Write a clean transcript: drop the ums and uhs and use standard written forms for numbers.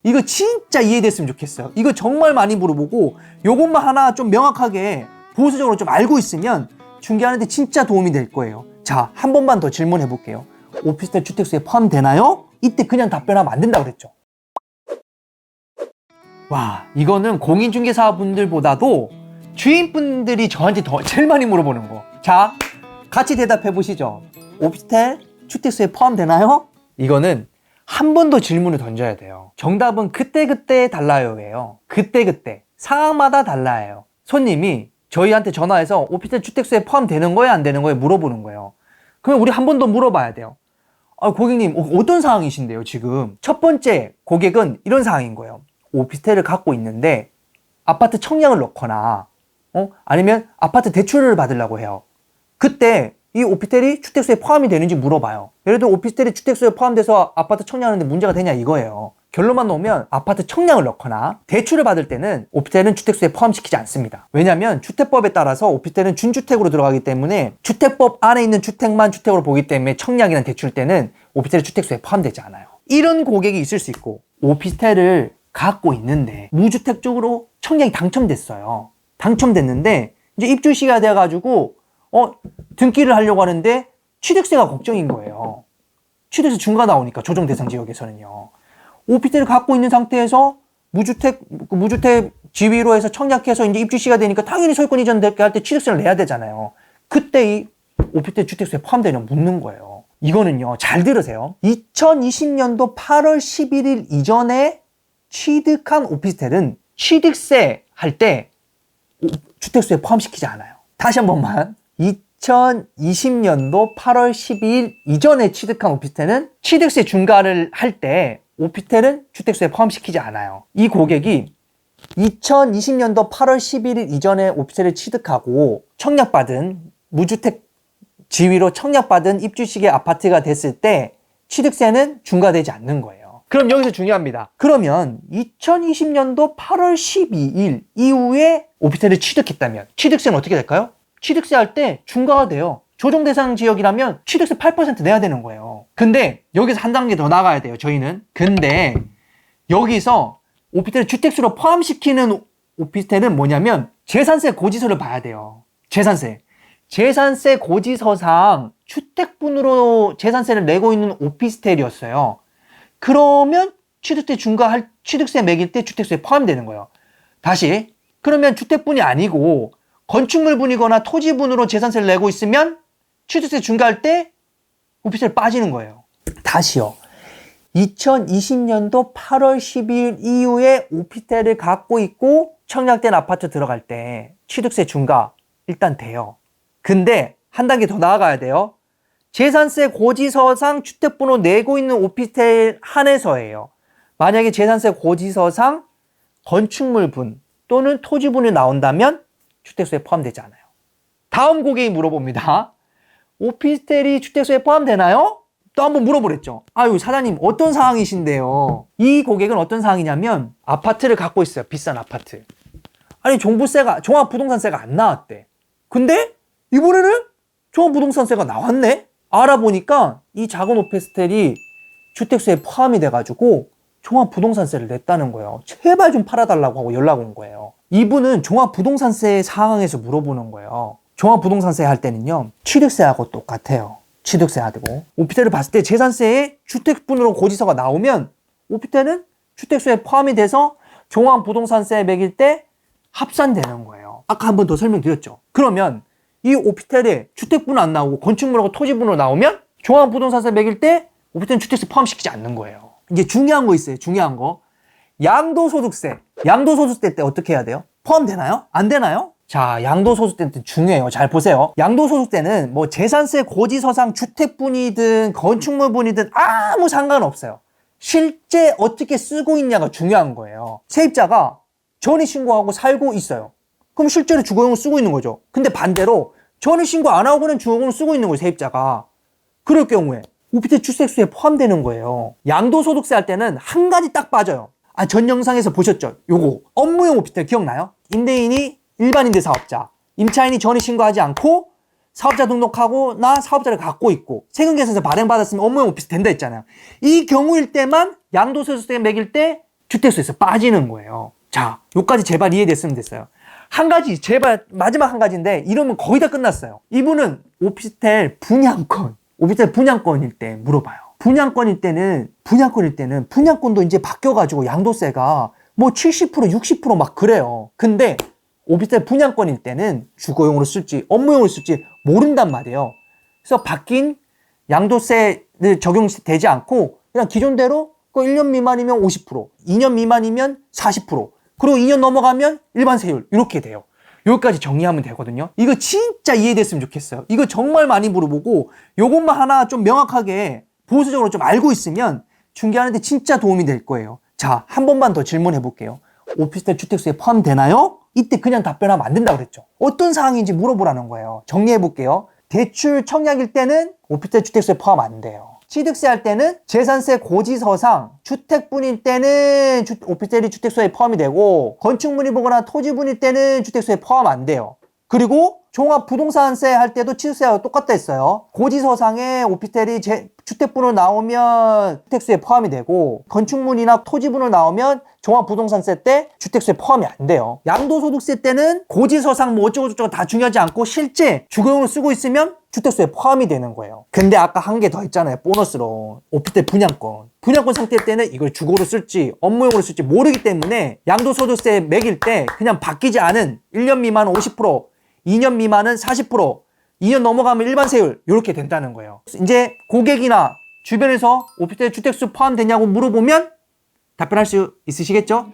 이거 진짜 이해됐으면 좋겠어요. 이거 정말 많이 물어보고 요것만 하나 좀 명확하게 보수적으로 좀 알고 있으면 중개하는데 진짜 도움이 될 거예요. 자, 한 번만 더 질문해 볼게요. 오피스텔 주택수에 포함되나요? 이때 그냥 답변하면 안 된다고 그랬죠. 와, 이거는 공인중개사분들보다도 주인분들이 저한테 제일 많이 물어보는 거. 자, 같이 대답해 보시죠. 오피스텔 주택수에 포함되나요? 이거는 한 번 더 질문을 던져야 돼요. 정답은 그때그때 달라요예요. 그때그때 상황마다 달라요. 손님이 저희한테 전화해서 오피스텔 주택수에 포함되는 거예요, 안 되는 거예요 물어보는 거예요. 그럼 우리 한 번 더 물어봐야 돼요. 고객님 어떤 상황이신데요 지금? 첫 번째 고객은 이런 상황인 거예요. 오피스텔을 갖고 있는데 아파트 청약을 넣거나 아니면 아파트 대출을 받으려고 해요. 그때 이 오피스텔이 주택수에 포함이 되는지 물어봐요. 예를 들어 오피스텔이 주택수에 포함돼서 아파트 청약하는데 문제가 되냐 이거예요. 결론만 놓으면 아파트 청약을 넣거나 대출을 받을 때는 오피스텔은 주택수에 포함시키지 않습니다. 왜냐하면 주택법에 따라서 오피스텔은 준주택으로 들어가기 때문에 주택법 안에 있는 주택만 주택으로 보기 때문에 청약이나 대출 때는 오피스텔이 주택수에 포함되지 않아요. 이런 고객이 있을 수 있고, 오피스텔을 갖고 있는데 무주택 쪽으로 청약이 당첨됐어요. 당첨됐는데 이제 입주 시기가 돼가지고 등기를 하려고 하는데 취득세가 걱정인 거예요. 취득세 중과 나오니까 조정 대상 지역에서는요. 오피스텔을 갖고 있는 상태에서 무주택 지위로 해서 청약해서 이제 입주 시기가 되니까 당연히 소유권 이전 할 때 취득세를 내야 되잖아요. 그때 이 오피스텔 주택수에 포함되냐 묻는 거예요. 이거는요, 잘 들으세요. 2020년도 8월 11일 이전에 취득한 오피스텔은 취득세 할 때 주택수에 포함시키지 않아요. 다시 한 번만. 2020년도 8월 12일 이전에 취득한 오피스텔은 취득세 중과를 할 때 오피스텔은 주택수에 포함시키지 않아요. 이 고객이 2020년도 8월 11일 이전에 오피스텔을 취득하고 청약받은 무주택 지위로 청약받은 입주 시기의 아파트가 됐을 때 취득세는 중과되지 않는 거예요. 그럼 여기서 중요합니다. 그러면 2020년도 8월 12일 이후에 오피스텔을 취득했다면 취득세는 어떻게 될까요? 취득세 할 때 중과가 돼요. 조정 대상 지역이라면 취득세 8% 내야 되는 거예요. 근데 여기서 한 단계 더 나가야 돼요, 저희는. 근데 여기서 오피스텔을 주택수로 포함시키는 오피스텔은 뭐냐면 재산세 고지서를 봐야 돼요. 재산세 고지서상 주택분으로 재산세를 내고 있는 오피스텔이었어요. 그러면 취득세 매길 때 주택수에 포함되는 거예요. 다시, 그러면 주택분이 아니고 건축물분이거나 토지분으로 재산세를 내고 있으면 취득세 중과할 때 오피스텔 빠지는 거예요. 다시요. 2020년도 8월 12일 이후에 오피스텔을 갖고 있고 청약된 아파트 들어갈 때 취득세 중과 일단 돼요. 근데 한 단계 더 나아가야 돼요. 재산세 고지서상 주택번호 내고 있는 오피스텔 한해서예요. 만약에 재산세 고지서상 건축물분 또는 토지분이 나온다면 주택수에 포함되지 않아요. 다음 고객이 물어봅니다. 오피스텔이 주택수에 포함되나요? 또 한번 물어보랬죠. 아유, 사장님 어떤 상황이신데요? 이 고객은 어떤 상황이냐면 아파트를 갖고 있어요. 비싼 아파트. 아니, 종합부동산세가 안 나왔대. 근데 이번에는 종합부동산세가 나왔네? 알아보니까 이 작은 오피스텔이 주택수에 포함이 돼가지고 종합부동산세를 냈다는 거예요. 제발 좀 팔아달라고 하고 연락 온 거예요. 이분은 종합부동산세 상황에서 물어보는 거예요. 종합부동산세 할 때는요, 취득세하고 똑같아요. 취득세하고. 오피스텔을 봤을 때 재산세에 주택분으로 고지서가 나오면 오피스텔은 주택수에 포함이 돼서 종합부동산세 매길 때 합산되는 거예요. 아까 한 번 더 설명드렸죠. 그러면 이 오피스텔에 주택분 안 나오고 건축물하고 토지분으로 나오면 종합부동산세 매길 때 오피스텔은 주택세 포함시키지 않는 거예요. 이제 중요한 거 있어요. 중요한 거. 양도소득세. 양도소득세 때 어떻게 해야 돼요? 포함되나요? 안 되나요? 자, 양도소득세 때 중요해요. 잘 보세요. 양도소득세는 뭐 재산세 고지서상 주택분이든 건축물분이든 아무 상관없어요. 실제 어떻게 쓰고 있냐가 중요한 거예요. 세입자가 전입신고하고 살고 있어요. 그럼 실제로 주거용을 쓰고 있는 거죠. 근데 반대로 전입신고 안 하고는 주거용을 쓰고 있는 거예요, 세입자가. 그럴 경우에 오피스텔 주택수에 포함되는 거예요. 양도소득세 할 때는 한 가지 딱 빠져요. 전 영상에서 보셨죠? 요거 업무용 오피스텔 기억나요? 임대인이 일반 임대사업자, 임차인이 전입신고하지 않고 사업자 등록하고 나 사업자를 갖고 있고 세금계산서 발행받았으면 업무용 오피스텔 된다 했잖아요. 이 경우일 때만 양도소득세 매길 때 주택수에서 빠지는 거예요. 자, 요까지 제발 이해됐으면 됐어요. 한 가지, 제발 마지막 한 가지인데 이러면 거의 다 끝났어요. 이분은 오피스텔 분양권일 때 물어봐요. 분양권일 때는 분양권도 이제 바뀌어가지고 양도세가 뭐 70%, 60% 그래요. 근데 오피스텔 분양권일 때는 주거용으로 쓸지 업무용으로 쓸지 모른단 말이에요. 그래서 바뀐 양도세를 적용되지 않고 그냥 기존대로 1년 미만이면 50%, 2년 미만이면 40%, 그리고 2년 넘어가면 일반 세율 이렇게 돼요. 여기까지 정리하면 되거든요. 이거 진짜 이해됐으면 좋겠어요. 이거 정말 많이 물어보고 요것만 하나 좀 명확하게 보수적으로 좀 알고 있으면 중개하는데 진짜 도움이 될 거예요. 자, 한 번만 더 질문해 볼게요. 오피스텔 주택수에 포함되나요? 이때 그냥 답변하면 안 된다고 그랬죠. 어떤 사항인지 물어보라는 거예요. 정리해 볼게요. 대출 청약일 때는 오피스텔 주택수에 포함 안 돼요. 취득세 할 때는 재산세 고지서상 주택분일 때는 오피스텔이 주택수에 포함이 되고, 건축물이 보거나 토지분일 때는 주택수에 포함 안 돼요. 그리고 종합부동산세 할 때도 취득세와 똑같다 했어요. 고지서상에 오피스텔이 주택분으로 나오면 주택수에 포함이 되고, 건축물이나 토지분으로 나오면 종합부동산세 때 주택수에 포함이 안 돼요. 양도소득세 때는 고지서상 뭐 어쩌고저쩌고 다 중요하지 않고 실제 주거용으로 쓰고 있으면 주택수에 포함이 되는 거예요. 근데 아까 한 개 더 했잖아요. 보너스로. 오피스텔 분양권 상태 때는 이걸 주거로 쓸지 업무용으로 쓸지 모르기 때문에 양도소득세 매길 때 그냥 바뀌지 않은 1년 미만은 50%, 2년 미만은 40%, 2년 넘어가면 일반 세율 이렇게 된다는 거예요. 이제 고객이나 주변에서 오피스텔 주택수 포함되냐고 물어보면 답변할 수 있으시겠죠?